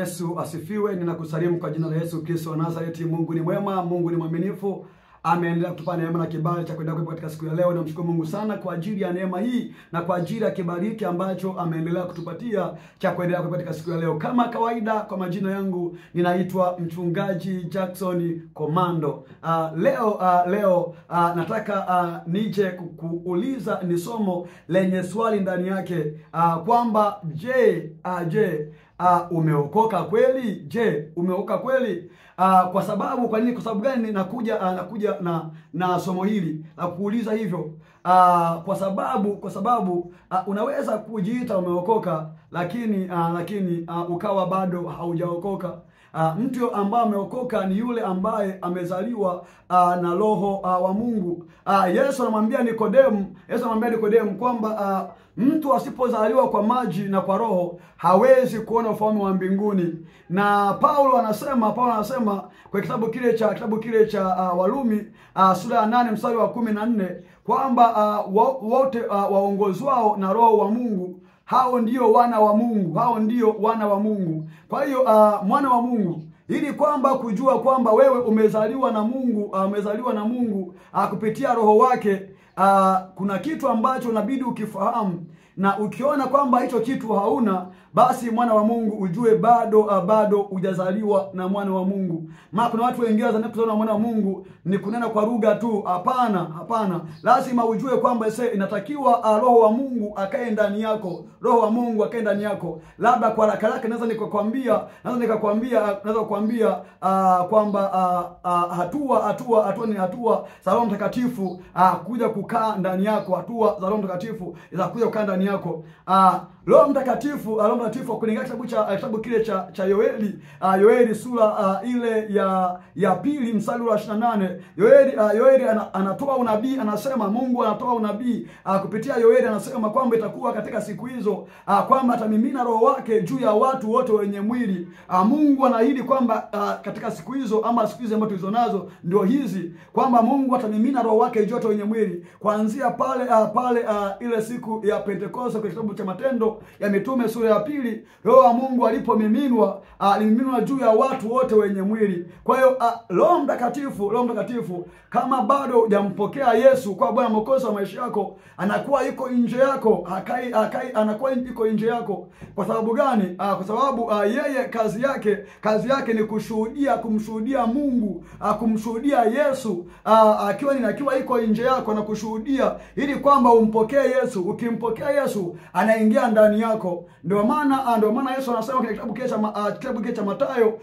Yesu asifiwe. Ninakusalimu kwa jina la Yesu Kristo wa Nazareti. Mungu ni mwema, Mungu ni mwaminifu. Ameendelea kutupa neema na kibali cha kwenda katika siku ya leo. Namshukuru Mungu sana kwa ajili ya neema hii na kwa ajili ya kibali hiki ambacho ameendelea kutupatia cha kuendelea katika siku ya leo. Kama kawaida, kwa majina yangu ninaitwa Mchungaji Jackson Komando. Leo nataka nije kuuliza ni somo lenye swali ndani yake, kwamba umeokoka kweli? Je, umeokoka kweli? Kwa sababu gani nakuja na somo hili na kuuliza hivyo? Kwa sababu unaweza kujiita umeokoka lakini ukawa bado haujaokoka. Mtu ambaye ameokoka ni yule ambaye amezaliwa na Roho wa Mungu. Yesu anamwambia Nikodemu kwamba mtu asipozaliwa kwa maji na kwa Roho hawezi kuona ufalme wa mbinguni. Na Paulo anasema kwa kitabu kile cha Warumi sura ya 8 mstari wa 14 kwamba wote waongozwao na Roho wa Mungu hao ndio wana wa Mungu. Kwa hiyo mwana wa Mungu, ili kwamba kujua kwamba wewe umezaliwa na Mungu kupitia Roho wake, kuna kitu ambacho unabidi ukifahamu, na ukiona kwamba hicho kitu hauna, basi mwana wa Mungu ujue bado hujazaliwa na mwana wa Mungu. Maana kuna watu wengine wanadhani mwana wa Mungu ni kunena kwa lugha tu. Hapana. Lazima ujue kwamba inatakiwa Roho wa Mungu akae ndani yako. Labda kwa haraka naweza nikakwambia kwamba hatua za Roho Mtakatifu kuja kukaa ndani yako. Hatua za Roho Mtakatifu za kuja kukaa ndani yako. Roho Mtakatifu kulingana kitabu kile cha Yoeli sura ile ya pili mstari wa 28. Yoeli anatoa unabii, anasema Mungu anatoa unabii kupitia Yoeli, anasema kwamba itakuwa katika siku hizo kwamba atamimina Roho wake juu ya watu wote wenye mwili. Mungu anaahidi kwamba katika siku hizo, ama siku hizo ambazo tulizo nazo ndio hizi, kwamba Mungu atamimina Roho wake juu ya watu wenye mwili. Kuanzia pale ile siku ya Pentekoste kwa kitabu cha Matendo ya Mitume sura ya 2, Roho wa Mungu alipomiminwa, alimiminwa juu ya watu wote wenye mwili. Kwa hiyo Roho Mtakatifu kama bado hujampokea Yesu kwa Bwana Mwokozi wa maisha yako, anakuwa yuko nje yako, anakuwa yuko nje yako. Kwa sababu gani? Kwa sababu yeye kazi yake ni kumshuhudia Mungu, kumshuhudia Yesu, akiwa iko nje yako na kushuhudia ili kwamba umpokee Yesu. Ukimpokea Yesu, anaingia ndani yako. Ndio maana Yesu anasema katika kitabu kile cha Mathayo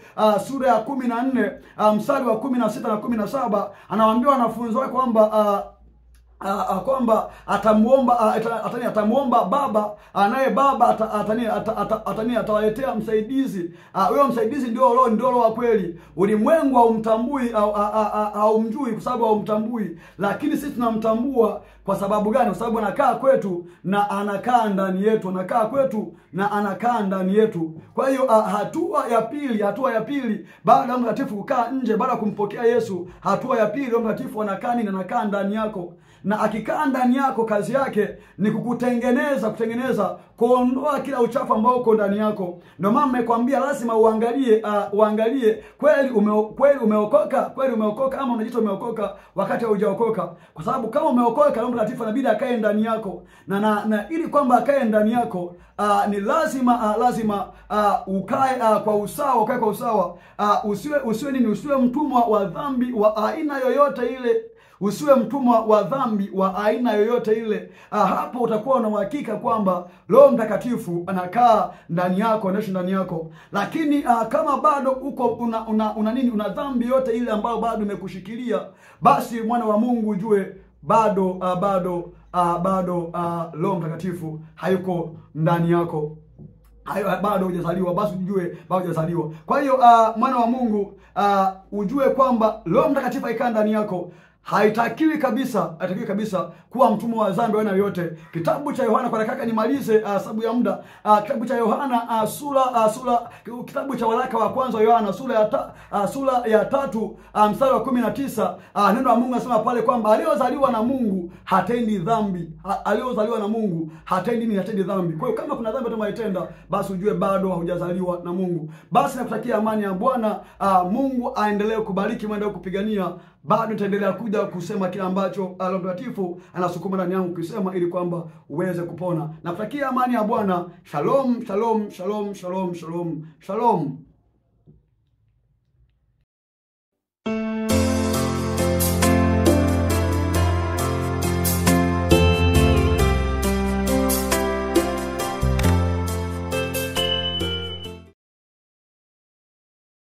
sura ya 14 mstari wa 16 na 17, anawaambia wanafunzi wake kwamba atamuomba Baba, naye Baba atawaletea msaidizi. Huyo msaidizi ndio Roho wa kweli. Ulimwengu haumtambui haumjui kwa sababu haumtambui, lakini sisi tunamtambua. Kwa sababu gani? Kwa sababu anakaa kwetu na anakaa ndani yetu. Kwa hiyo hatua ya pili baada ya Roho Mtakatifu kukaa nje, baada ya kumpokea Yesu, hatua ya pili, Roho Mtakatifu anakaa ndani yako. Na akikaa ndani yako, kazi yake ni kutengeneza, kuondoa kila uchafu ambao uko ndani yako. Ndio maana nimekwambia lazima uangalie kweli umeokoka ama unajiita umeokoka wakati hujaokoka. Kwa sababu kama umeokoka, Roho Mtakatifu inabidi akae ndani yako. Na ili kwamba akae ndani yako, ni lazima ukae kwa usawa. Usiwe mtumwa wa dhambi wa aina yoyote ile. Hapo utakuwa na uhakika kwamba Roho Mtakatifu anakaa ndani yako, anaishi ndani yako. Lakini kama bado uko una dhambi yote ile ambayo bado imekushikilia, basi mwana wa Mungu ujue bado Roho Mtakatifu hayuko ndani yako. Bado hujazaliwa, basi ujue bado hujazaliwa. Kwa hiyo mwana wa Mungu, ujue kwamba Roho Mtakatifu aikaa ndani yako. haitakiwi kabisa kuwa mtumwa wa dhambi aina yoyote. Kitabu cha Yohana, kwa dakika nimalize sababu ya muda. Kitabu cha Yohana kitabu cha waraka wa kwanza wa Yohana sura ya 3 mstari wa 19, neno la Mungu anasema pale kwamba aliozaliwa na Mungu hatendi dhambi. Aliozaliwa na Mungu hatendi dhambi. Kwa hiyo kama kuna dhambi tunaitenda, basi ujue bado hujazaliwa na Mungu. Basi nakutakia amani ya Bwana. Mungu aendelee kubariki, muendelee kupigania. Bado nitaendelea kuja kusema kile ambacho Roho Mtakatifu anasukuma ndani yangu kusema, ili kwamba uweze kupona. Nakutakia amani ya Bwana. Shalom, shalom, shalom, shalom, shalom, shalom.